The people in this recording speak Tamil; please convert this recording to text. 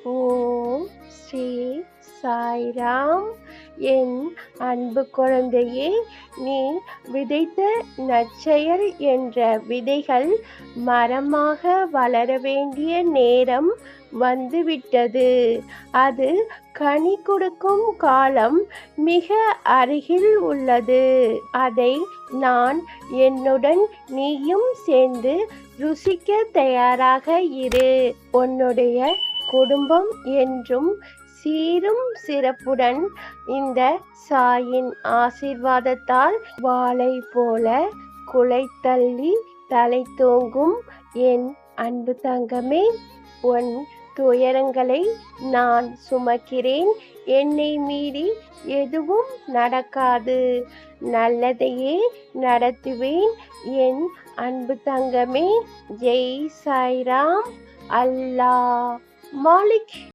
ஓம் ஸ்ரீ சாய்ராம். என் அன்பு குழந்தையே, நீ விதைத்த நற்செயல் என்ற விதைகள் மரமாக வளர வேண்டிய நேரம் வந்துவிட்டது. அது கனி கொடுக்கும் காலம் மிக அருகில் உள்ளது. அதை நான் என்னுடன் நீயும் சேர்ந்து ருசிக்க தயாராக இரு. உன்னுடைய குடும்பம் என்றும் சீரும் சிறப்புடன் இந்த சாயின் ஆசீர்வாதத்தால் வாளை போல குலைத்தள்ளி தலை தோங்கும். என் அன்பு தங்கமே, உன் துயரங்களை நான் சுமக்கிறேன். என்னை மீறி எதுவும் நடக்காது. நல்லதையே நடத்துவேன். என் அன்பு தங்கமே. ஜெய் சாய்ராம். அல்லாஹ் மாலிக்.